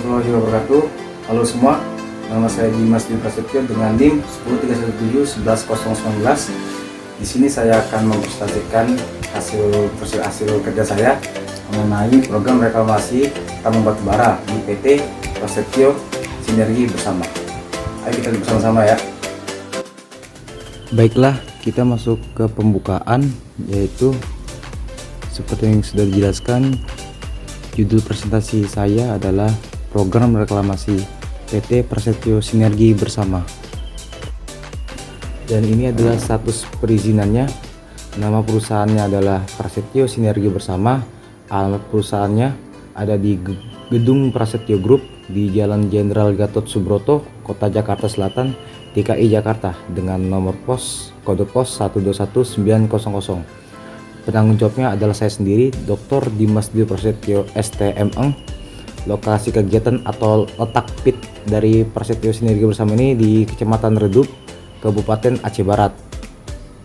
warahmatullahi wabarakatuh. Halo semua, nama saya Dimas Dwi Prasetyo dengan NIM 10317 11019. Di sini saya akan mempresentasikan hasil kerja saya mengenai program reklamasi tambang batubara di PT Prasetyo Sinergi Bersama. Ayo kita bersama-sama ya. Baiklah, kita masuk ke pembukaan, yaitu seperti yang sudah dijelaskan, judul presentasi saya adalah program reklamasi PT Prasetyo Sinergi Bersama. Dan ini adalah status perizinannya. Nama perusahaannya adalah Prasetyo Sinergi Bersama. Alamat perusahaannya ada di Gedung Prasetyo Group di Jalan Jenderal Gatot Subroto, Kota Jakarta Selatan, DKI Jakarta, dengan nomor kode pos 121900. Penanggung jawabnya adalah saya sendiri, Dr. Dimas Dwi Prasetyo STMeng. Lokasi kegiatan atau letak PIT dari Prasetyo Sinergi Bersama ini di Kecamatan Redup, Kabupaten Aceh Barat,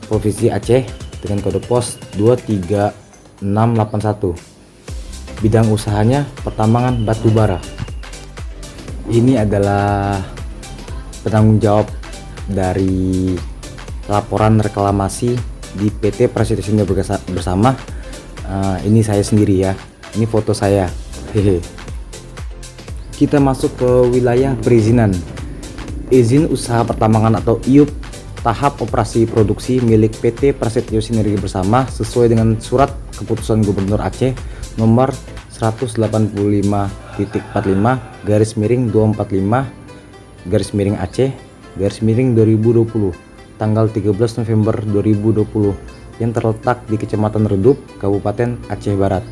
Provinsi Aceh, dengan kode pos 23681. Bidang usahanya pertambangan batubara. Ini adalah penanggung jawab dari laporan reklamasi di PT Prasetyo Sinergi Bersama. Ini saya sendiri ya, ini foto saya. Kita masuk ke wilayah perizinan. Izin usaha pertambangan atau IUP tahap operasi produksi milik PT Prasetyo Sinergi Bersama sesuai dengan surat keputusan Gubernur Aceh nomor 185-245-Aceh-Aceh-2020 tanggal 13 November 2020 yang terletak di Kecamatan Redup, Kabupaten Aceh Barat,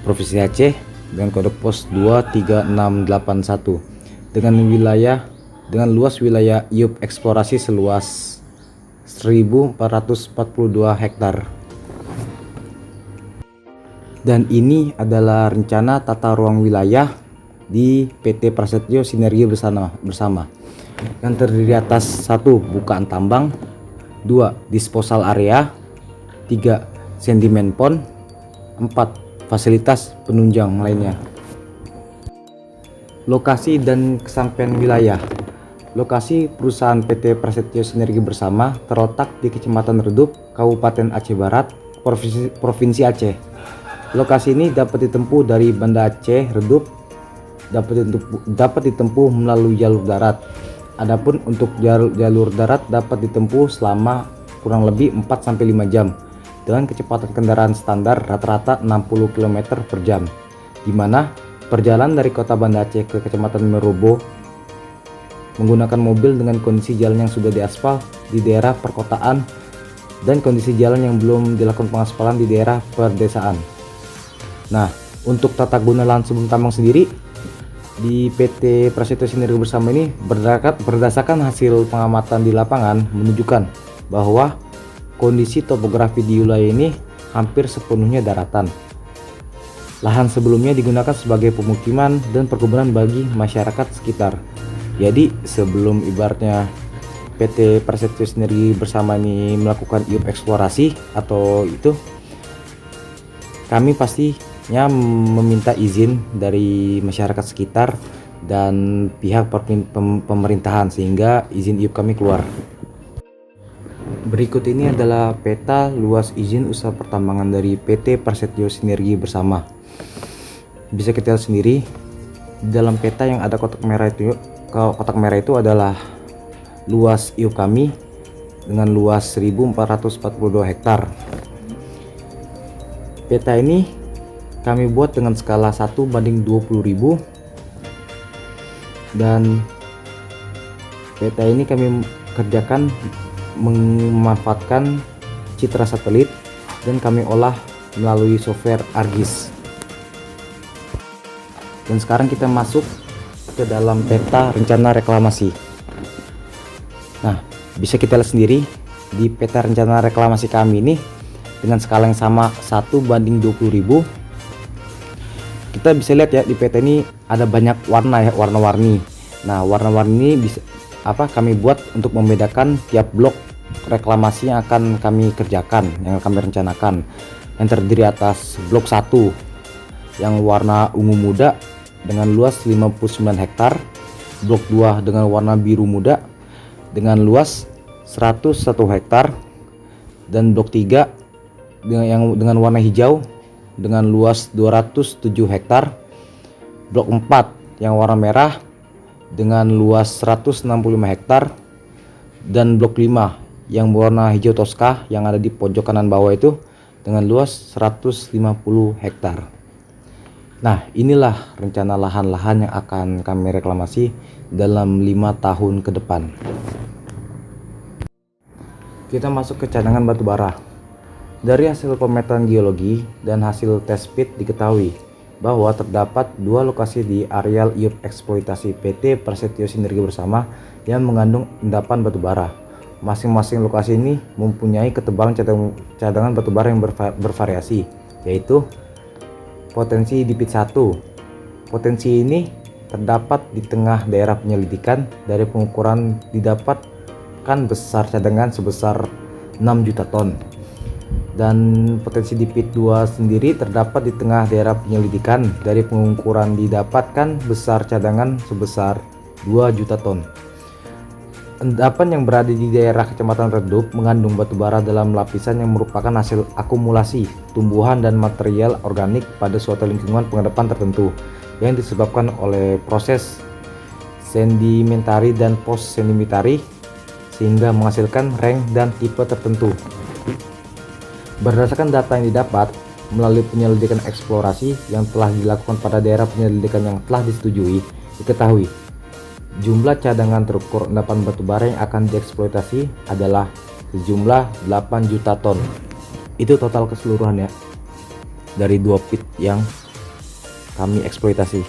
Provinsi Aceh, dengan kode pos 23681 dengan luas wilayah IUP eksplorasi seluas 1442 hektar. Dan ini adalah rencana tata ruang wilayah di PT Prasetyo Sinergi Bersama yang terdiri atas 1. Bukaan tambang, 2. Disposal area, 3. Sedimen pond, 4. Fasilitas penunjang lainnya. Lokasi dan kesampaian wilayah. Lokasi perusahaan PT Prasetyo Sinergi Bersama terletak di Kecamatan Redup, Kabupaten Aceh Barat, Provinsi Aceh. Lokasi ini dapat ditempuh dari Banda Aceh Redup, dapat ditempuh melalui jalur darat. Adapun untuk jalur darat dapat ditempuh selama kurang lebih 4-5 jam dengan kecepatan kendaraan standar rata-rata 60 km per jam, di mana perjalanan dari kota Banda Aceh ke Kecamatan Merobo menggunakan mobil dengan kondisi jalan yang sudah diaspal di daerah perkotaan dan kondisi jalan yang belum dilakukan pengaspalan di daerah perdesaan. Nah, untuk tata guna lahan sebelum tambang sendiri di PT Prasetyo Sinergi Bersama ini berdasarkan hasil pengamatan di lapangan menunjukkan bahwa kondisi topografi di wilayah ini hampir sepenuhnya daratan. Lahan sebelumnya digunakan sebagai pemukiman dan perkebunan bagi masyarakat sekitar. Jadi sebelum ibaratnya PT Prasetyo Sinergi Bersama ini melakukan IUP eksplorasi atau itu, kami pastinya meminta izin dari masyarakat sekitar dan pihak pemerintahan sehingga izin IUP kami keluar. Berikut ini adalah peta luas izin usaha pertambangan dari PT Prasetyo Sinergi Bersama. Bisa kita lihat sendiri di dalam peta yang ada kotak merah itu adalah luas IUP kami dengan luas 1442 hektar. Peta ini kami buat dengan skala 1:20.000 dan peta ini kami kerjakan memanfaatkan citra satelit dan kami olah melalui software ArcGIS. Dan sekarang kita masuk ke dalam peta rencana reklamasi. Nah, bisa kita lihat sendiri di peta rencana reklamasi kami ini dengan skala yang sama 1:20.000. Kita bisa lihat ya di peta ini ada banyak warna ya, warna-warni. Nah, warna-warni ini bisa kami buat untuk membedakan tiap blok reklamasi yang akan kami kerjakan, yang kami rencanakan. Yang terdiri atas blok 1 yang warna ungu muda dengan luas 59 hektar, blok 2 dengan warna biru muda dengan luas 101 hektar, dan blok 3 dengan warna hijau dengan luas 207 hektar, blok 4 yang warna merah dengan luas 165 hektar, dan blok 5 yang warna hijau toska yang ada di pojok kanan bawah itu dengan luas 150 hektar. Nah, inilah rencana lahan-lahan yang akan kami reklamasi dalam 5 tahun ke depan. Kita masuk ke cadangan batu bara. Dari hasil pemetaan geologi dan hasil tes pit diketahui bahwa terdapat 2 lokasi di areal iup eksploitasi PT Prasetyo Sinergi Bersama yang mengandung endapan batu bara. Masing-masing lokasi ini mempunyai ketebalan cadangan batu bara yang bervariasi, yaitu potensi di pit 1. Potensi ini terdapat di tengah daerah penyelidikan. Dari pengukuran didapatkan besar cadangan sebesar 6 juta ton. Dan potensi di pit 2 sendiri terdapat di tengah daerah penyelidikan. Dari pengukuran didapatkan besar cadangan sebesar 2 juta ton. Endapan yang berada di daerah Kecamatan Redup mengandung batu bara dalam lapisan yang merupakan hasil akumulasi tumbuhan dan material organik pada suatu lingkungan pengendapan tertentu yang disebabkan oleh proses sedimentari dan post sedimentari sehingga menghasilkan rank dan tipe tertentu. Berdasarkan data yang didapat melalui penyelidikan eksplorasi yang telah dilakukan pada daerah penyelidikan yang telah disetujui, diketahui jumlah cadangan terukur endapan batu bara yang akan dieksploitasi adalah sejumlah 8 juta ton. Itu total keseluruhan ya, dari 2 pit yang kami eksploitasi.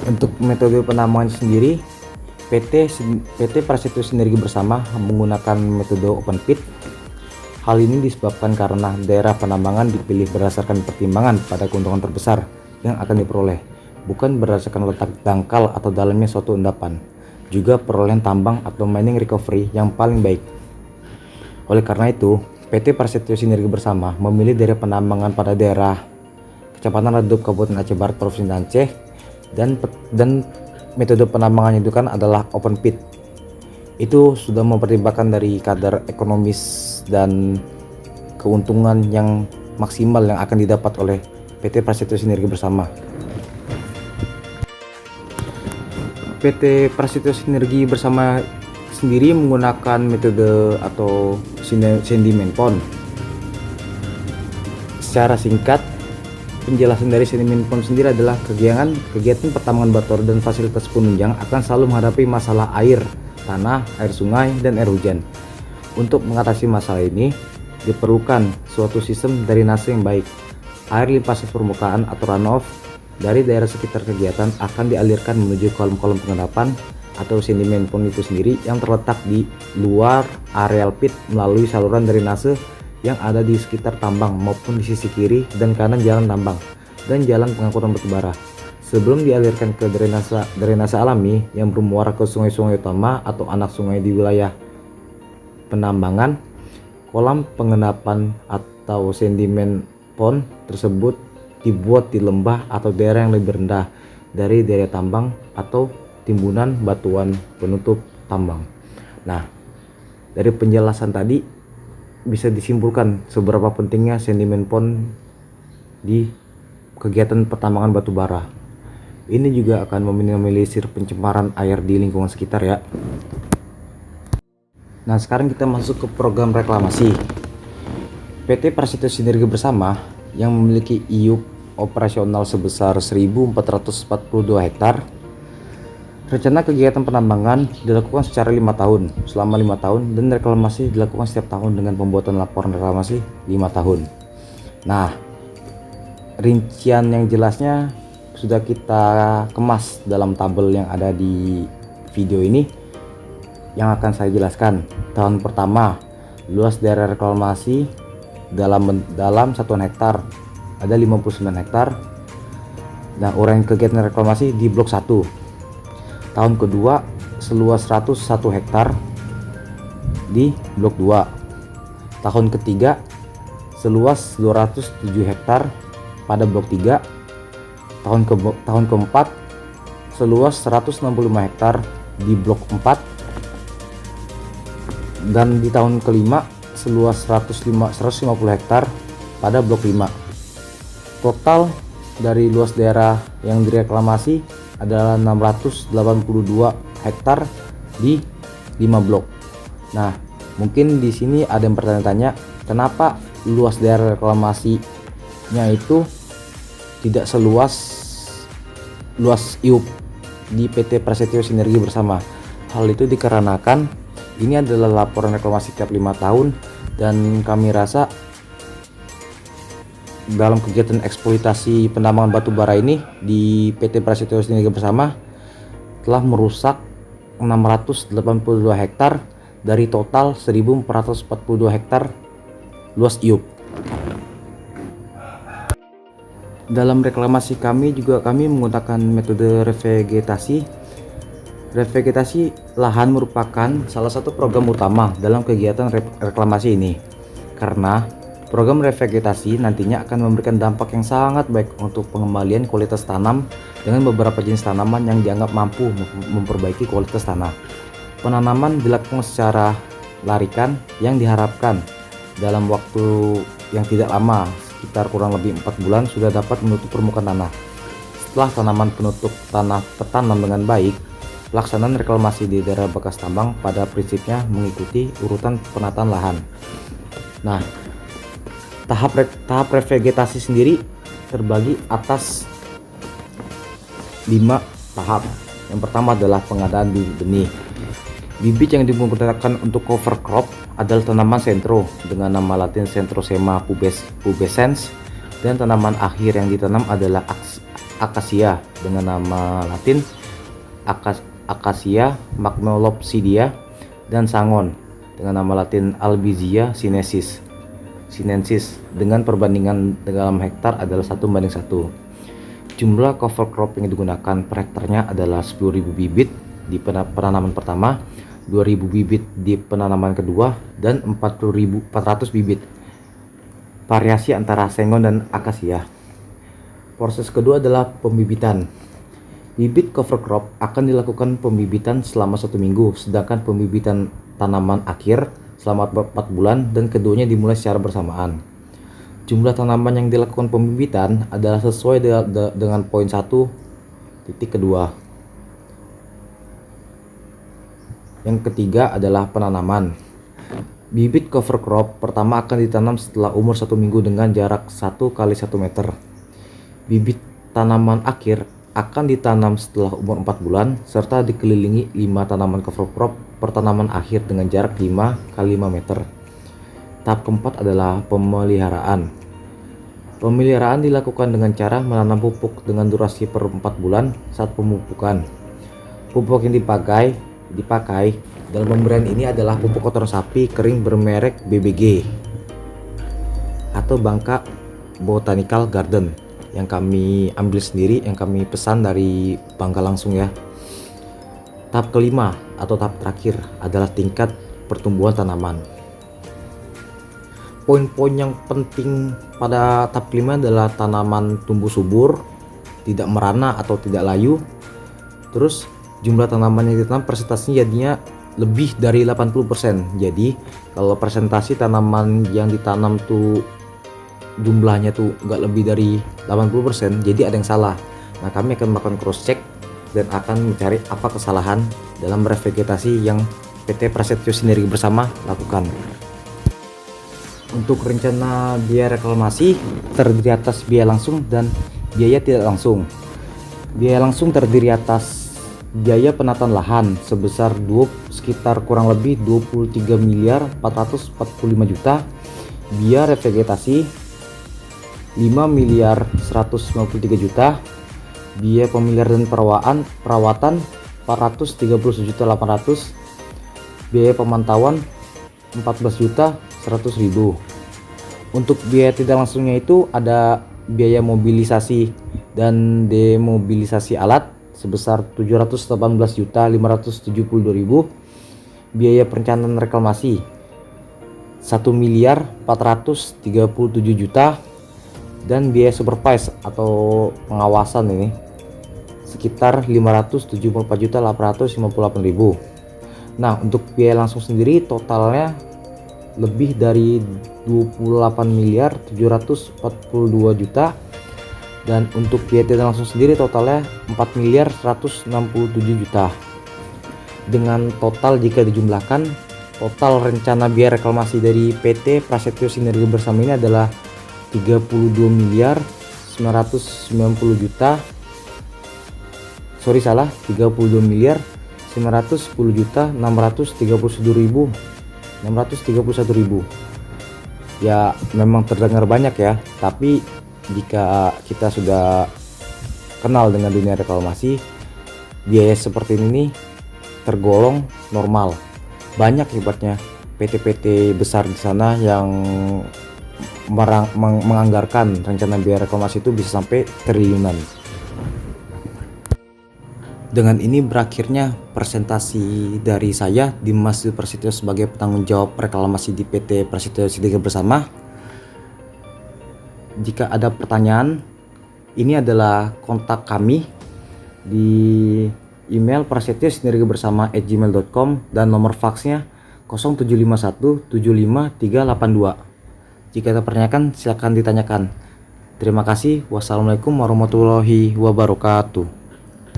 Untuk metode penambangan sendiri, PT Prasetyo Sinergi Bersama menggunakan metode open pit. Hal ini disebabkan karena daerah penambangan dipilih berdasarkan pertimbangan pada keuntungan terbesar yang akan diperoleh, bukan berdasarkan letak dangkal atau dalamnya suatu endapan, juga perolehan tambang atau mining recovery yang paling baik. Oleh karena itu, PT Prasetyo Sinergi Bersama memilih daerah penambangan pada daerah Kecamatan Redup, Kabupaten Aceh Barat, Provinsi Aceh, dan metode penambangannya itu kan adalah open pit. Itu sudah mempertimbangkan dari kadar ekonomis dan keuntungan yang maksimal yang akan didapat oleh PT Prasetyo Sinergi Bersama. PT Prasetyo Sinergi Bersama sendiri menggunakan metode atau sedimen pond. Secara singkat, penjelasan dari sedimen pond sendiri adalah kegiatan pertambangan batu bara dan fasilitas penunjang akan selalu menghadapi masalah air, tanah, air sungai, dan air hujan. Untuk mengatasi masalah ini, diperlukan suatu sistem drainase yang baik. Air limpasan permukaan atau runoff dari daerah sekitar kegiatan akan dialirkan menuju kolom-kolom pengendapan atau sedimen pond itu sendiri yang terletak di luar areal pit melalui saluran drainase yang ada di sekitar tambang maupun di sisi kiri dan kanan jalan tambang dan jalan pengangkutan batu bara. Sebelum dialirkan ke drainase alami yang bermuara ke sungai-sungai utama atau anak sungai di wilayah penambangan, kolam pengendapan atau sedimen pond tersebut dibuat di lembah atau daerah yang lebih rendah dari daerah tambang atau timbunan batuan penutup tambang. Nah, dari penjelasan tadi bisa disimpulkan seberapa pentingnya sedimen pond di kegiatan pertambangan batu bara. Ini juga akan meminimalisir pencemaran air di lingkungan sekitar ya. Nah, sekarang kita masuk ke program reklamasi. PT Prasetyo Sinergi Bersama yang memiliki iup operasional sebesar 1.442 hektar. Rencana kegiatan penambangan dilakukan secara 5 tahun, selama 5 tahun, dan reklamasi dilakukan setiap tahun dengan pembuatan laporan reklamasi 5 tahun. Nah, rincian yang jelasnya sudah kita kemas dalam tabel yang ada di video ini yang akan saya jelaskan. Tahun pertama, luas daerah reklamasi dalam satuan hektar ada 59 hektar. Nah, uraian kegiatan reklamasi di blok 1. Tahun kedua, seluas 101 hektar di blok 2. Tahun ketiga, seluas 207 hektar pada blok 3. tahun keempat seluas 165 hektar di blok 4, dan di tahun kelima seluas 150 hektar pada blok 5. Total dari luas daerah yang direklamasi adalah 682 hektar di 5 blok. Nah, mungkin di sini ada yang bertanya-tanya, kenapa luas daerah reklamasinya itu tidak seluas luas IUP di PT Prasetyo Sinergi Bersama? Hal itu dikarenakan ini adalah laporan reklamasi tiap 5 tahun, dan kami rasa dalam kegiatan eksploitasi penambangan batu bara ini di PT Prasetyo Sinergi Bersama telah merusak 682 hektar dari total 1442 hektar luas IUP. Dalam reklamasi kami menggunakan metode revegetasi. Revegetasi lahan merupakan salah satu program utama dalam kegiatan reklamasi ini, karena program revegetasi nantinya akan memberikan dampak yang sangat baik untuk pengembalian kualitas tanam dengan beberapa jenis tanaman yang dianggap mampu memperbaiki kualitas tanah. Penanaman dilakukan secara larikan yang diharapkan dalam waktu yang tidak lama, sekitar kurang lebih 4 bulan sudah dapat menutup permukaan tanah. Setelah tanaman penutup tanah tertanam dengan baik, pelaksanaan reklamasi di daerah bekas tambang pada prinsipnya mengikuti urutan penataan lahan. Nah, tahap revegetasi sendiri terbagi atas 5 tahap. Yang pertama adalah pengadaan bibit benih. Bibit yang digunakan untuk cover crop adalah tanaman sentro dengan nama latin Centrosema pubescens, dan tanaman akhir yang ditanam adalah akasia dengan nama latin Acacia magnolopsidia, dan sangon dengan nama latin Albizia sinensis dengan perbandingan dalam hektar adalah 1:1. Jumlah cover crop yang digunakan per hektarnya adalah 10.000 bibit di penanaman pertama, 2.000 bibit di penanaman kedua, dan 400 bibit variasi antara sengon dan akasia. Proses kedua adalah pembibitan. Bibit cover crop akan dilakukan pembibitan selama 1 minggu, sedangkan pembibitan tanaman akhir selama 4 bulan, dan keduanya dimulai secara bersamaan. Jumlah tanaman yang dilakukan pembibitan adalah sesuai dengan poin 1.2. Yang ketiga adalah penanaman. Bibit cover crop pertama akan ditanam setelah umur 1 minggu dengan jarak 1 kali 1 meter. Bibit tanaman akhir akan ditanam setelah umur 4 bulan serta dikelilingi 5 tanaman cover crop per tanaman akhir dengan jarak 5 kali 5 meter. Tahap keempat adalah pemeliharaan. Pemeliharaan dilakukan dengan cara menanam pupuk dengan durasi per 4 bulan saat pemupukan. Pupuk yang dipakai dalam pemberian ini adalah pupuk kotoran sapi kering bermerek BBG atau Bangka Botanical Garden yang kami ambil sendiri, yang kami pesan dari Bangka langsung ya. Tahap kelima atau tahap terakhir adalah tingkat pertumbuhan tanaman. Poin-poin yang penting pada tahap kelima adalah tanaman tumbuh subur, tidak merana atau tidak layu. Terus jumlah tanaman yang ditanam persentasenya jadinya lebih dari 80%. Jadi kalau presentasi tanaman yang ditanam tuh jumlahnya tuh nggak lebih dari 80%, jadi ada yang salah. Nah, kami akan melakukan cross check dan akan mencari apa kesalahan dalam revegetasi yang PT Prasetyo Sinergi Bersama lakukan. Untuk rencana biaya reklamasi terdiri atas biaya langsung dan biaya tidak langsung. Biaya langsung terdiri atas biaya penataan lahan sebesar sekitar kurang lebih 23.445.000.000, biaya revegetasi 5.153.000.000, biaya pemeliharaan dan perawatan 431.800.000, biaya pemantauan 14.100.000. Untuk biaya tidak langsungnya itu ada biaya mobilisasi dan demobilisasi alat sebesar 718.572.000, biaya perencanaan reklamasi 1.437.000.000, Dan biaya supervise atau pengawasan ini sekitar 574.858.000. Nah, untuk biaya langsung sendiri totalnya lebih dari 28.742 juta, dan untuk biaya tidak langsung sendiri totalnya 4.167 juta. Dengan total jika dijumlahkan, total rencana biaya reklamasi dari PT Prasetyo Sinergi Bersama ini adalah 32.990 juta. 32.910.631.000. Ya, memang terdengar banyak ya, tapi jika kita sudah kenal dengan dunia reklamasi, biaya seperti ini nih tergolong normal. Banyak hebatnya PT-PT besar di sana yang menganggarkan rencana biaya reklamasi itu bisa sampai triliunan. Dengan ini berakhirnya presentasi dari saya, Dimas Prasetyo, sebagai penanggung jawab reklamasi di PT Prasetyo Sinergi Bersama. Jika ada pertanyaan, ini adalah kontak kami di email prasetyo-sinergi-bersama@gmail.com dan nomor faksnya 0751753882. Jika ada pertanyaan silakan ditanyakan. Terima kasih. Wassalamualaikum warahmatullahi wabarakatuh.